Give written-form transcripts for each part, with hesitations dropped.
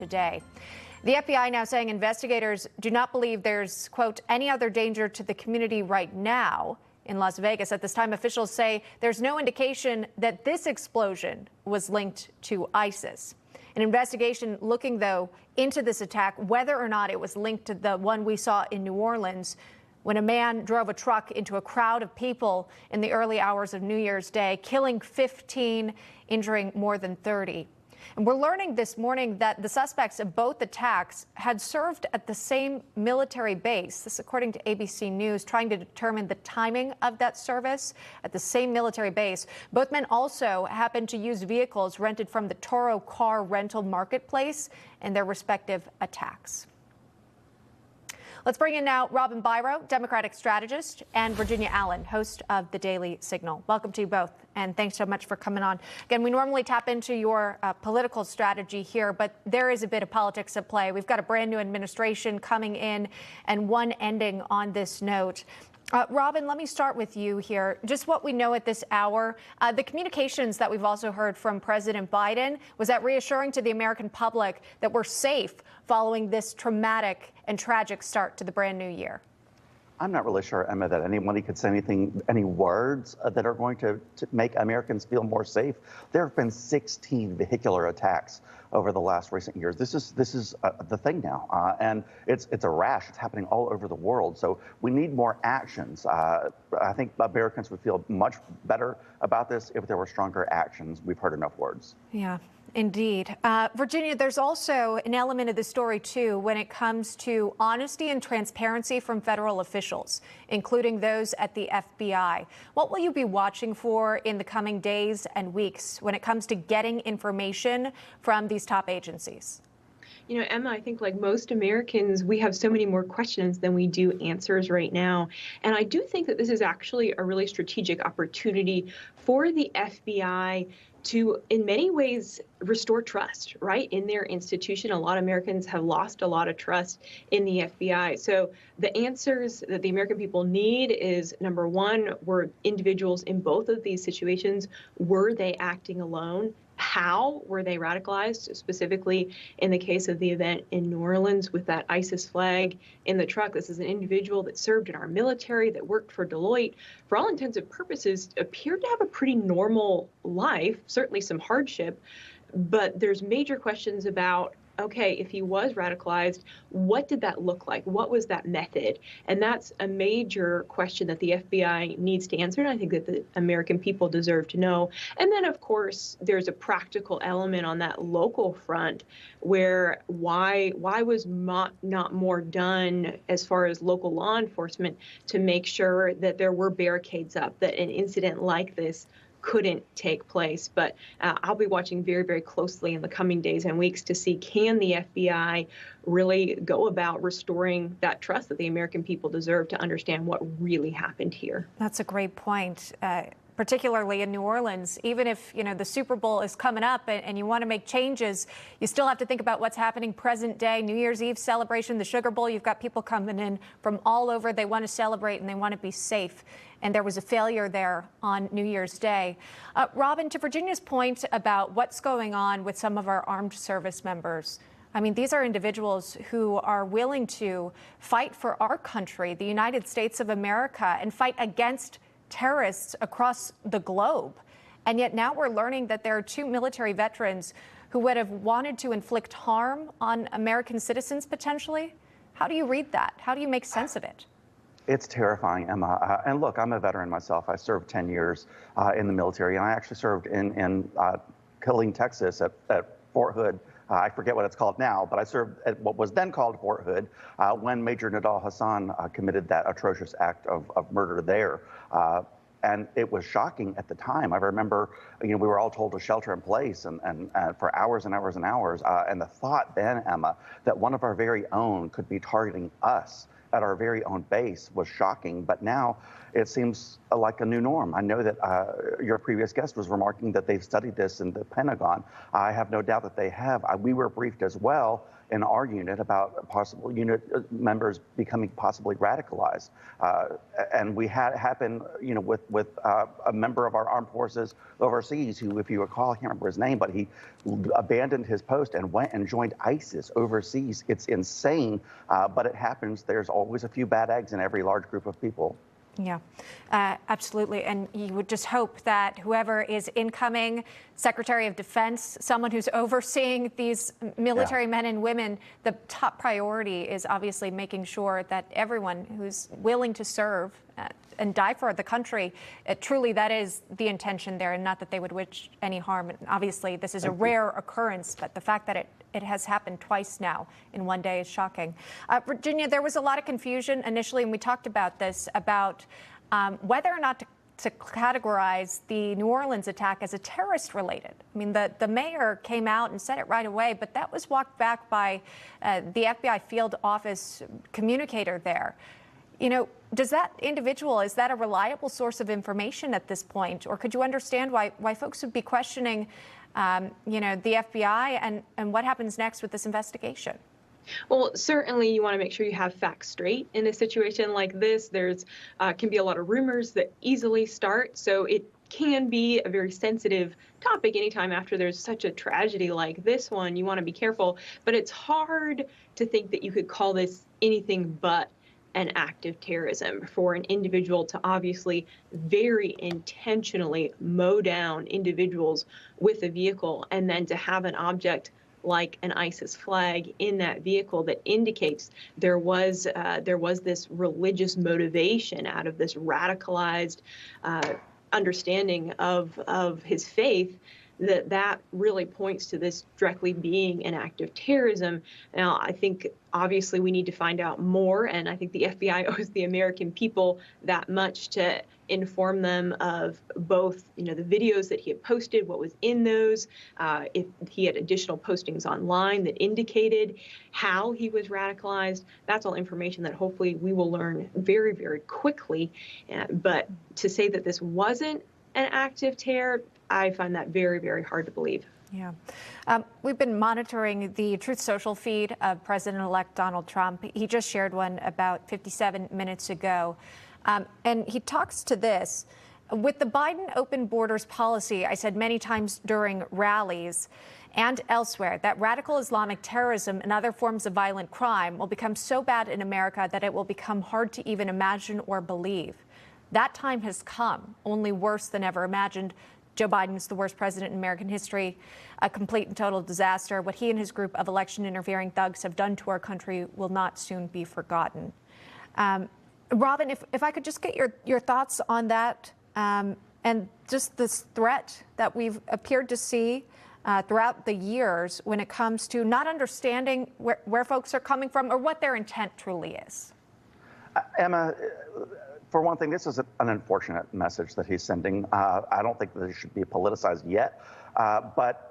today. The FBI now saying investigators do not believe there's, quote, any other danger to the community right now in Las Vegas. At this time, officials say there's no indication that this explosion was linked to ISIS. An investigation looking, though, into this attack, whether or not it was linked to the one we saw in New Orleans when a man drove a truck into a crowd of people in the early hours of New Year's Day, killing 15, injuring more than 30. And we're learning this morning that the suspects of both attacks had served at the same military base. This, according to ABC News, trying to determine the timing of that service at the same military base. Both men also happened to use vehicles rented from the Toro car rental marketplace in their respective attacks. Let's bring in now Robin Biro, Democratic strategist, and Virginia Allen, host of The Daily Signal. Welcome to you both, and thanks so much for coming on. Again, we normally tap into your political strategy here, but there is a bit of politics at play. We've got a brand new administration coming in and one ending on this note. Robin, let me start with you here. Just what we know at this hour, the communications that we've also heard from President Biden, was that reassuring to the American public that we're safe following this traumatic and tragic start to the brand new year? I'm not really sure, Emma, that anybody could say any words that are going to make Americans feel more safe. There have been 16 vehicular attacks over the last recent years. This is the thing now, and it's a rash. It's happening all over the world. So we need more actions. I think Americans would feel much better about this if there were stronger actions. We've heard enough words. Yeah. Indeed. Virginia, there's also an element of the story, too, when it comes to honesty and transparency from federal officials, including those at the FBI. What will you be watching for in the coming days and weeks when it comes to getting information from these top agencies? You know, Emma, I think like most Americans, we have so many more questions than we do answers right now. And I do think that this is actually a really strategic opportunity for the FBI to, in many ways, restore trust, right, in their institution. A lot of Americans have lost a lot of trust in the FBI. So the answers that the American people need is, number one, were individuals in both of these situations, were they acting alone? How were they radicalized, specifically in the case of the event in New Orleans with that ISIS flag in the truck? This is an individual that served in our military, that worked for Deloitte, for all intents and purposes, appeared to have a pretty normal life, certainly some hardship, but there's major questions about, okay, if he was radicalized, what did that look like? What was that method? And that's a major question that the FBI needs to answer, and I think that the American people deserve to know. And then, of course, there's a practical element on that local front where why was not more done as far as local law enforcement to make sure that there were barricades up, that an incident like this couldn't take place. But I'll be watching very, very closely in the coming days and weeks to see, can the FBI really go about restoring that trust that the American people deserve to understand what really happened here. That's a great point. Particularly in New Orleans, even if, you know, the Super Bowl is coming up and you want to make changes, you still have to think about what's happening present day. New Year's Eve celebration, the Sugar Bowl, you've got people coming in from all over. They want to celebrate and they want to be safe. And there was a failure there on New Year's Day. Robin, to Virginia's point about what's going on with some of our armed service members, I mean, these are individuals who are willing to fight for our country, the United States of America, and fight against terrorists across the globe. And yet now we're learning that there are two military veterans who would have wanted to inflict harm on American citizens potentially. How do you read that? How do you make sense of it? It's terrifying, Emma. And look, I'm a veteran myself. I served 10 years in the military, and I actually served in Killeen, Texas at Fort Hood. I forget what it's called now, but I served at what was then called Fort Hood when Major Nidal Hassan committed that atrocious act of murder there. And it was shocking at the time. I remember, you know, we were all told to shelter in place and for hours and hours and hours. And the thought then, Emma, that one of our very own could be targeting us at our very own base was shocking. But now it seems like a new norm. I know that your previous guest was remarking that they've studied this in the Pentagon. I have no doubt that they have. We were briefed as well in our unit about possible unit members becoming possibly radicalized. And we had happen, with a member of our armed forces overseas who, if you recall, I can't remember his name, but he abandoned his post and went and joined ISIS overseas. It's insane, but it happens. There's always a few bad eggs in every large group of people. Yeah, absolutely. And you would just hope that whoever is incoming Secretary of Defense, someone who's overseeing these military men and women, the top priority is obviously making sure that everyone who's willing to serve and die for the country, truly that is the intention there, and not that they would wish any harm. And obviously, this is a rare occurrence, but the fact that it has happened twice now in one day is shocking. Virginia, there was a lot of confusion initially, and we talked about this, about whether or not to categorize the New Orleans attack as a terrorist related. I mean, the mayor came out and said it right away, but that was walked back by the FBI field office communicator there. Does that individual, is that a reliable source of information at this point? Or could you understand why folks would be questioning, the FBI and what happens next with this investigation? Well, certainly you want to make sure you have facts straight in a situation like this. There's can be a lot of rumors that easily start, so it can be a very sensitive topic anytime after there's such a tragedy like this one. You want to be careful, but it's hard to think that you could call this anything but an act of terrorism for an individual to obviously very intentionally mow down individuals with a vehicle, and then to have an object like an ISIS flag in that vehicle that indicates there was this religious motivation out of this radicalized understanding of his faith. That really points to this directly being an act of terrorism. Now, I think obviously we need to find out more, and I think the FBI owes the American people that much to inform them of both, the videos that he had posted, what was in those, if he had additional postings online that indicated how he was radicalized. That's all information that hopefully we will learn very, very quickly. But to say that this wasn't an act of terror, I find that very, very hard to believe. Yeah. We've been monitoring the Truth Social feed of President-elect Donald Trump. He just shared one about 57 minutes ago. And he talks to this. With the Biden open borders policy, I said many times during rallies and elsewhere that radical Islamic terrorism and other forms of violent crime will become so bad in America that it will become hard to even imagine or believe. That time has come, only worse than ever imagined. Joe Biden is the worst president in American history, a complete and total disaster. What he and his group of election interfering thugs have done to our country will not soon be forgotten. Robin, if I could just get your thoughts on that and just this threat that we've appeared to see throughout the years when it comes to not understanding where folks are coming from or what their intent truly is. Emma, for one thing, this is an unfortunate message that he's sending. I don't think that it should be politicized yet. But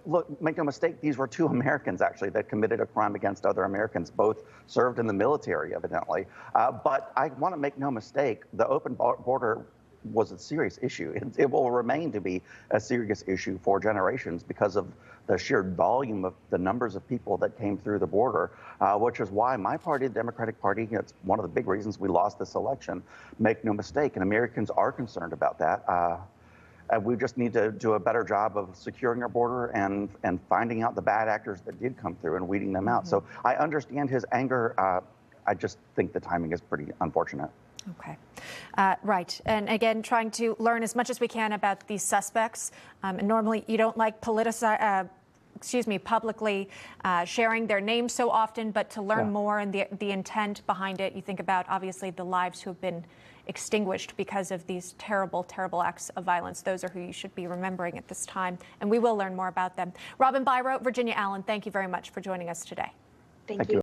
look, make no mistake, these were two Americans, actually, that committed a crime against other Americans. Both served in the military, evidently. But I want to make no mistake, the open border was a serious issue. It will remain to be a serious issue for generations because of the sheer volume of the numbers of people that came through the border, which is why my party, the Democratic Party, it's one of the big reasons we lost this election. Make no mistake, and Americans are concerned about that. And we just need to do a better job of securing our border and finding out the bad actors that did come through and weeding them out. So I understand his anger. I just think the timing is pretty unfortunate. Okay. Right. And again, trying to learn as much as we can about these suspects. And normally you don't like publicly sharing their names so often, but to learn more and the intent behind it, you think about obviously the lives who have been extinguished because of these terrible, terrible acts of violence. Those are who you should be remembering at this time. And we will learn more about them. Robin Byro, Virginia Allen, thank you very much for joining us today. Thank you.